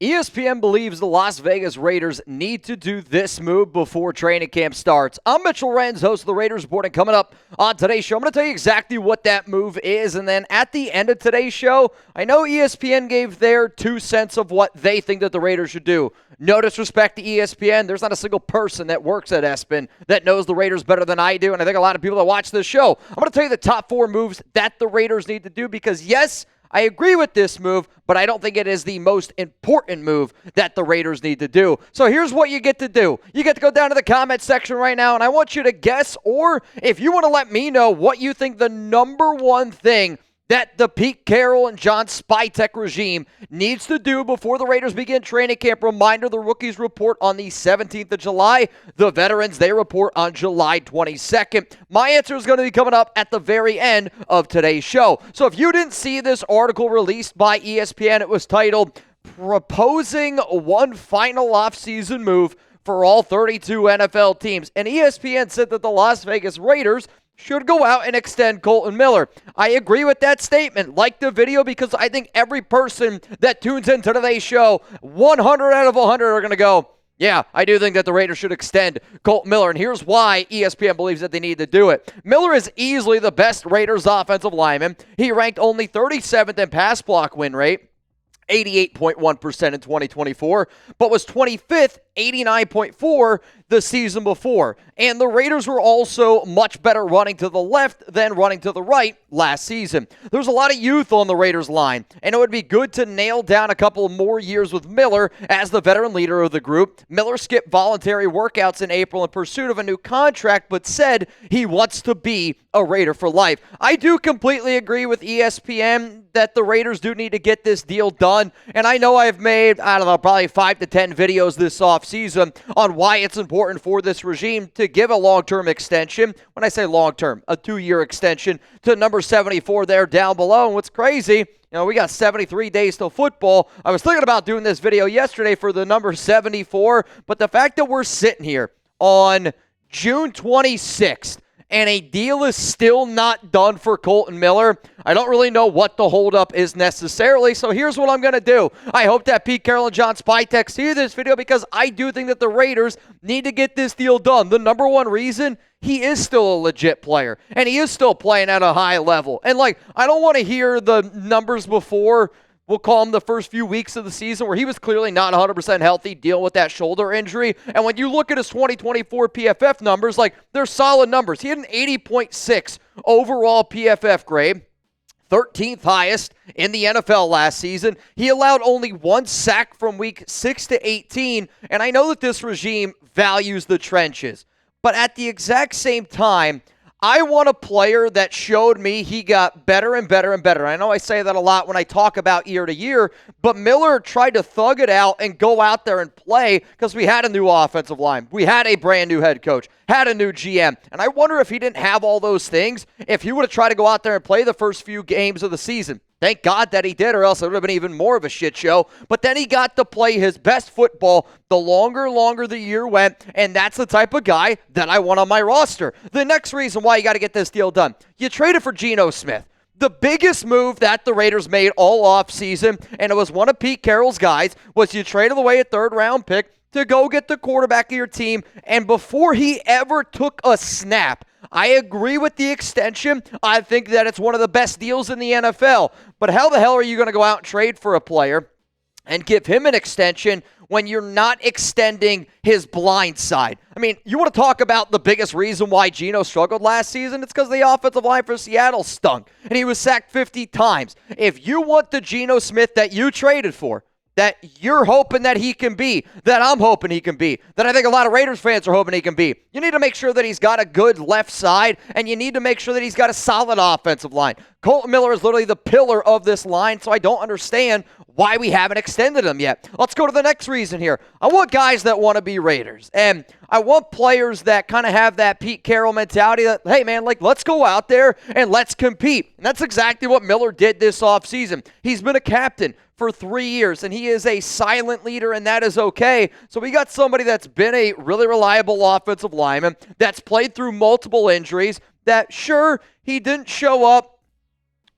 ESPN believes the Las Vegas Raiders need to do this move before training camp starts. I'm Mitchell Renz, host of the Raiders Report, and coming up on today's show, I'm going to tell you exactly what that move is, and then at the end of today's show, I know ESPN gave their 2 cents of what they think that the Raiders should do. No disrespect to ESPN, there's not a single person that works at ESPN that knows the Raiders better than I do, and I think a lot of people that watch this show, I'm going to tell you the top 4 moves that the Raiders need to do because, yes, I agree with this move, but I don't think it is the most important move that the Raiders need to do. So here's what you get to do. You get to go down to the comment section right now, and I want you to guess, or if you want to let me know what you think the number one thing that the Pete Carroll and John Spytek regime needs to do before the Raiders begin training camp. Reminder, the rookies report on the 17th of July. The veterans, they report on July 22nd. My answer is going to be coming up at the very end of today's show. So if you didn't see this article released by ESPN, it was titled, Proposing One Final Offseason Move for All 32 NFL Teams. And ESPN said that the Las Vegas Raiders should go out and extend Kolton Miller. I agree with that statement. Like the video because I think every person that tunes into today's show, 100 out of 100 are going to go, yeah, I do think that the Raiders should extend Kolton Miller, and here's why ESPN believes that they need to do it. Miller is easily the best Raiders offensive lineman. He ranked only 37th in pass block win rate, 88.1% in 2024, but was 25th, 89.4% the season before. And the Raiders were also much better running to the left than running to the right last season. There's a lot of youth on the Raiders line, and it would be good to nail down a couple more years with Miller as the veteran leader of the group. Miller skipped voluntary workouts in April in pursuit of a new contract, but said he wants to be a Raider for life. I do completely agree with ESPN that the Raiders do need to get this deal done, and I know I've made, I don't know, probably 5 to 10 videos this offseason on why it's important for this regime to give a long-term extension. When I say long-term, a 2-year extension to number 74 there down below. And what's crazy, we got 73 days till football. I was thinking about doing this video yesterday for the number 74, but the fact that we're sitting here on June 26th, and a deal is still not done for Kolton Miller, I don't really know what the holdup is necessarily, so here's what I'm going to do. I hope that Pete Carroll and John Spytek see this video because I do think that the Raiders need to get this deal done. The number one reason, he is still a legit player, and he is still playing at a high level. And, I don't want to hear the numbers before, we'll call him the first few weeks of the season where he was clearly not 100% healthy, dealing with that shoulder injury. And when you look at his 2024 PFF numbers, they're solid numbers. He had an 80.6 overall PFF grade, 13th highest in the NFL last season. He allowed only 1 sack from week 6 to 18. And I know that this regime values the trenches. But at the exact same time, I want a player that showed me he got better and better and better. I know I say that a lot when I talk about year to year, but Miller tried to thug it out and go out there and play because we had a new offensive line. We had a brand new head coach, had a new GM. And I wonder if he didn't have all those things, if he would have tried to go out there and play the first few games of the season. Thank God that he did, or else it would have been even more of a shit show. But then he got to play his best football the longer the year went, and that's the type of guy that I want on my roster. The next reason why you got to get this deal done, you traded for Geno Smith. The biggest move that the Raiders made all offseason, and it was one of Pete Carroll's guys, was you traded away a third-round pick to go get the quarterback of your team, and before he ever took a snap, I agree with the extension. I think that it's one of the best deals in the NFL. But how the hell are you going to go out and trade for a player and give him an extension when you're not extending his blind side? I mean, you want to talk about the biggest reason why Geno struggled last season? It's because the offensive line for Seattle stunk, and he was sacked 50 times. If you want the Geno Smith that you traded for, that you're hoping that he can be, that I'm hoping he can be, that I think a lot of Raiders fans are hoping he can be, you need to make sure that he's got a good left side, and you need to make sure that he's got a solid offensive line. Kolton Miller is literally the pillar of this line, so I don't understand why we haven't extended him yet. Let's go to the next reason here. I want guys that want to be Raiders, and I want players that kind of have that Pete Carroll mentality that, hey man, let's go out there and let's compete. And that's exactly what Miller did this offseason. He's been a captain for 3 years, and he is a silent leader, and that is okay. So we got somebody that's been a really reliable offensive lineman, that's played through multiple injuries, that sure, he didn't show up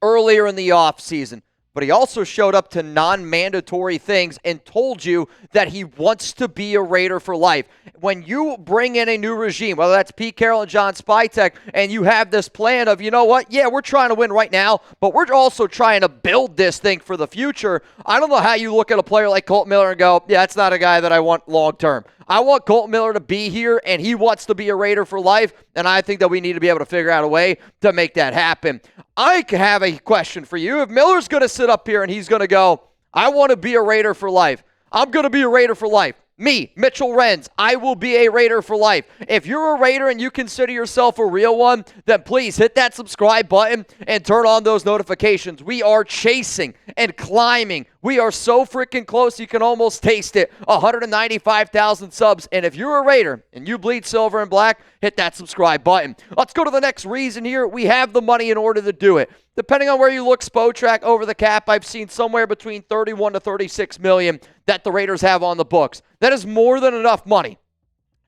earlier in the offseason, but he also showed up to non-mandatory things and told you that he wants to be a Raider for life. When you bring in a new regime, whether that's Pete Carroll and John Spytek, and you have this plan of, you know what, yeah, we're trying to win right now, but we're also trying to build this thing for the future. I don't know how you look at a player like Kolton Miller and go, yeah, that's not a guy that I want long-term. I want Kolton Miller to be here, and he wants to be a Raider for life, and I think that we need to be able to figure out a way to make that happen. I have a question for you. If Miller's going to sit up here and he's going to go, I want to be a Raider for life. I'm going to be a Raider for life. Me, Mitchell Renz, I will be a Raider for life. If you're a Raider and you consider yourself a real one, then please hit that subscribe button and turn on those notifications. We are chasing and climbing. We are so freaking close, you can almost taste it. 195,000 subs. And if you're a Raider and you bleed silver and black, hit that subscribe button. Let's go to the next reason here. We have the money in order to do it. Depending on where you look, Spotrac over the cap, I've seen somewhere between 31 to 36 million that the Raiders have on the books. That is more than enough money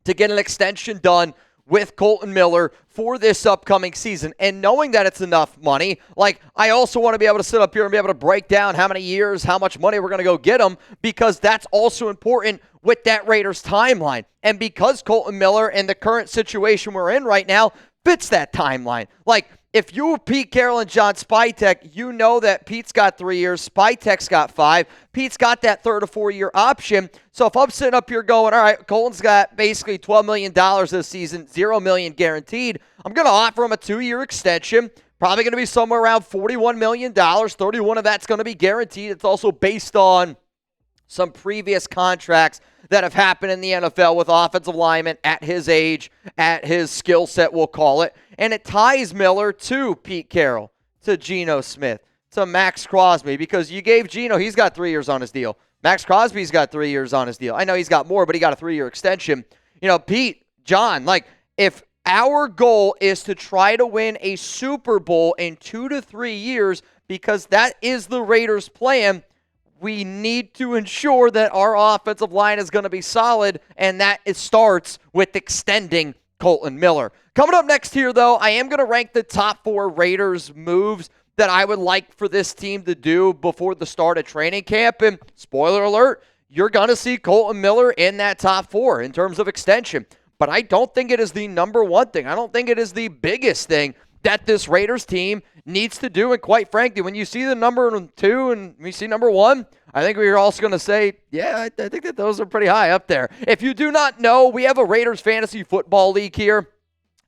to get an extension done with Kolton Miller for this upcoming season. And knowing that it's enough money, like, I also want to be able to sit up here and be able to break down how many years, how much money we're going to go get him, because that's also important with that Raiders timeline. And because Kolton Miller and the current situation we're in right now fits that timeline. Like, if you were Pete Carroll and John Spytek, you know that Pete's got 3 years, Spytek's got 5. Pete's got that 3 to 4 year option. So if I'm sitting up here going, all right, Colton's got basically $12 million this season, $0 million guaranteed, I'm going to offer him a 2-year extension. Probably going to be somewhere around $41 million. 31 of that's going to be guaranteed. It's also based on some previous contracts that have happened in the NFL with offensive linemen at his age, at his skill set, we'll call it. And it ties Miller to Pete Carroll, to Geno Smith, to Max Crosby, because you gave Geno, he's got 3 years on his deal. Max Crosby's got 3 years on his deal. I know he's got more, but he got a 3-year extension. You know, Pete, John, like, if our goal is to try to win a Super Bowl in 2 to 3 years, because that is the Raiders' plan, we need to ensure that our offensive line is going to be solid, and that it starts with extending Kolton Miller. Coming up next here, though, I am going to rank the top 4 Raiders moves that I would like for this team to do before the start of training camp. And spoiler alert, you're going to see Kolton Miller in that top 4 in terms of extension. But I don't think it is the number one thing. I don't think it is the biggest thing that this Raiders team needs to do. And quite frankly, when you see the number 2 and we see number 1, I think we're also going to say, yeah, I think that those are pretty high up there. If you do not know, we have a Raiders Fantasy Football League here,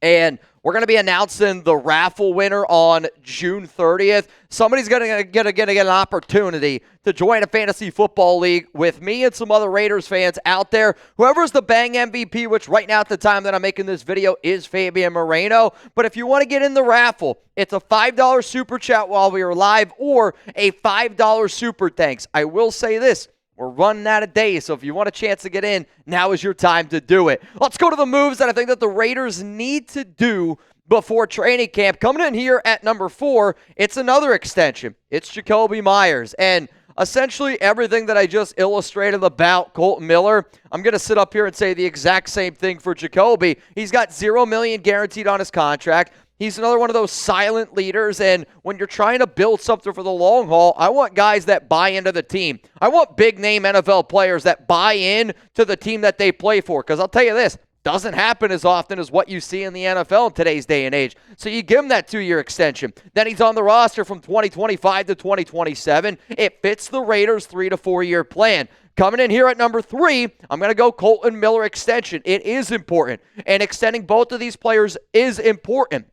and we're going to be announcing the raffle winner on June 30th. Somebody's going to get an opportunity to join a fantasy football league with me and some other Raiders fans out there. Whoever's the Bang MVP, which right now at the time that I'm making this video is Fabian Moreno. But if you want to get in the raffle, it's a $5 super chat while we are live or a $5 super thanks. I will say this. We're running out of days, so if you want a chance to get in, now is your time to do it. Let's go to the moves that I think that the Raiders need to do before training camp. Coming in here at number 4, it's another extension. It's Jakobi Meyers. And essentially everything that I just illustrated about Kolton Miller, I'm going to sit up here and say the exact same thing for Jakobi. He's got $0 million guaranteed on his contract. He's another one of those silent leaders, and when you're trying to build something for the long haul, I want guys that buy into the team. I want big-name NFL players that buy in to the team that they play for, because I'll tell you this, doesn't happen as often as what you see in the NFL in today's day and age. So you give him that 2-year extension. Then he's on the roster from 2025 to 2027. It fits the Raiders' 3 to 4 year plan. Coming in here at number 3, I'm going to go Kolton Miller extension. It is important, and extending both of these players is important.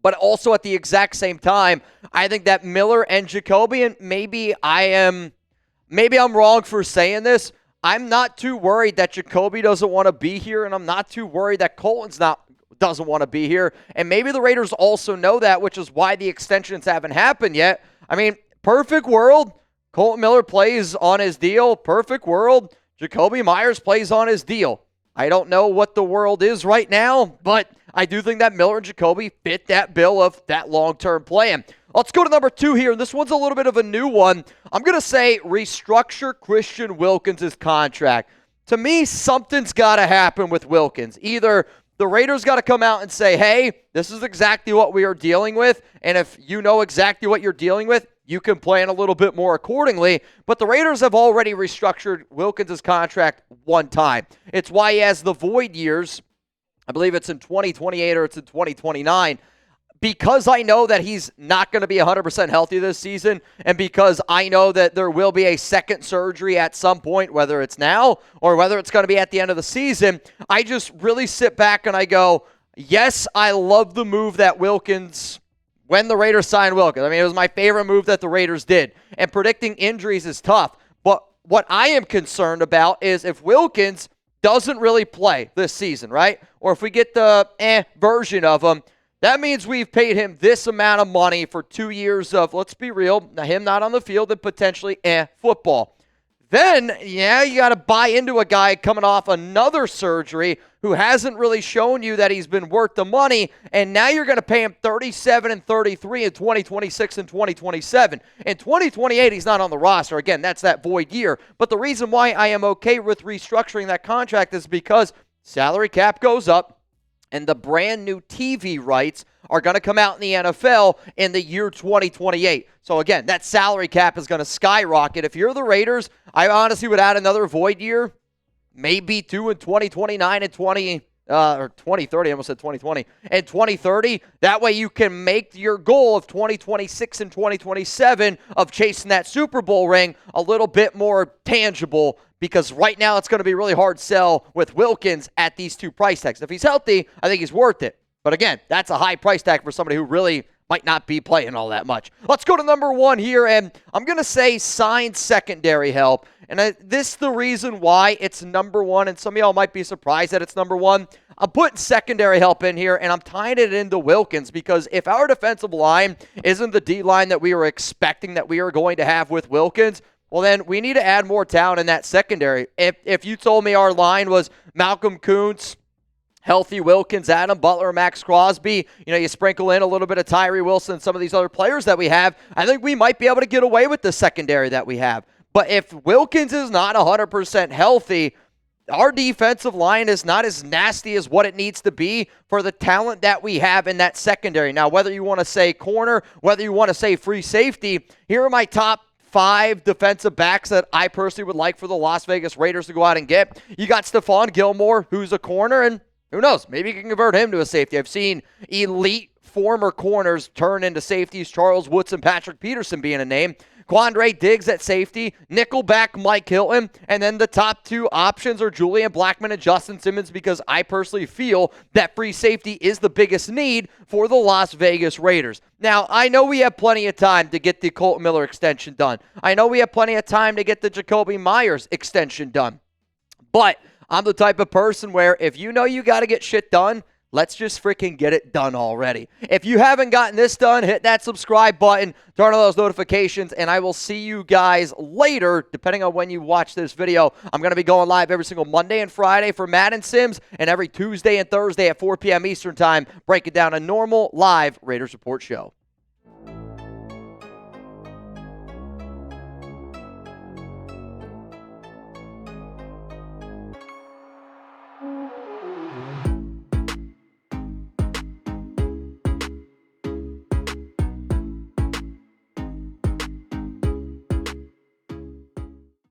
But also at the exact same time, I think that Miller and Jakobi, and maybe I'm wrong for saying this, I'm not too worried that Jakobi doesn't want to be here, and I'm not too worried that Kolton's doesn't want to be here. And maybe the Raiders also know that, which is why the extensions haven't happened yet. I mean, perfect world, Kolton Miller plays on his deal. Perfect world, Jakobi Meyers plays on his deal. I don't know what the world is right now, but I do think that Miller and Jakobi fit that bill of that long-term plan. Let's go to number 2 here. This one's a little bit of a new one. I'm going to say restructure Christian Wilkins' contract. To me, something's got to happen with Wilkins. Either The Raiders got to come out and say, hey, this is exactly what we are dealing with. And if you know exactly what you're dealing with, you can plan a little bit more accordingly. But the Raiders have already restructured Wilkins' contract one time. It's why he has the void years. I believe it's in 2028 or it's in 2029. Because I know that he's not going to be 100% healthy this season, and because I know that there will be a second surgery at some point, whether it's now or whether it's going to be at the end of the season, I just really sit back and I go, yes, I love the move that Wilkins, when the Raiders signed Wilkins. I mean, it was my favorite move that the Raiders did, and predicting injuries is tough. But what I am concerned about is if Wilkins doesn't really play this season, right? Or if we get the version of him, that means we've paid him this amount of money for 2 years of, let's be real, him not on the field and potentially football. Then, yeah, you got to buy into a guy coming off another surgery who hasn't really shown you that he's been worth the money, and now you're going to pay him $37 and $33 in 2026 and 2027. In 2028, he's not on the roster. Again, that's that void year. But the reason why I am okay with restructuring that contract is because salary cap goes up, and the brand new TV rights are going to come out in the NFL in the year 2028. So again, that salary cap is going to skyrocket. If you're the Raiders, I honestly would add another void year, maybe 2 in 2029 and 2030. I almost said 2020 and 2030. That way you can make your goal of 2026 and 2027 of chasing that Super Bowl ring a little bit more tangible, because right now it's going to be really hard sell with Wilkins at these two price tags. If he's healthy, I think he's worth it. But again, that's a high price tag for somebody who really might not be playing all that much. Let's go to number one here, and I'm going to say sign secondary help. And this is the reason why it's number one, and some of y'all might be surprised that it's number one. I'm putting secondary help in here, and I'm tying it into Wilkins, because if our defensive line isn't the D-line that we were expecting that we are going to have with Wilkins, well, then we need to add more talent in that secondary. If you told me our line was Malcolm Kuntz, healthy Wilkins, Adam Butler, Max Crosby, you sprinkle in a little bit of Tyree Wilson, some of these other players that we have, I think we might be able to get away with the secondary that we have. But if Wilkins is not 100% healthy, our defensive line is not as nasty as what it needs to be for the talent that we have in that secondary. Now, whether you want to say corner, whether you want to say free safety, here are my top 5 defensive backs that I personally would like for the Las Vegas Raiders to go out and get. You got Stephon Gilmore, who's a corner, and who knows, maybe you can convert him to a safety. I've seen elite former corners turn into safeties, Charles Woodson, Patrick Peterson being a name. Quandre Diggs at safety, nickelback Mike Hilton, and then the top 2 options are Julian Blackmon and Justin Simmons, because I personally feel that free safety is the biggest need for the Las Vegas Raiders. Now, I know we have plenty of time to get the Kolton Miller extension done. I know we have plenty of time to get the Jakobi Meyers extension done. But I'm the type of person where if you know you got to get shit done, let's just freaking get it done already. If you haven't gotten this done, hit that subscribe button, turn on those notifications, and I will see you guys later, depending on when you watch this video. I'm going to be going live every single Monday and Friday for Madden Sims, and every Tuesday and Thursday at 4 p.m. Eastern Time, breaking down a normal live Raiders Report show.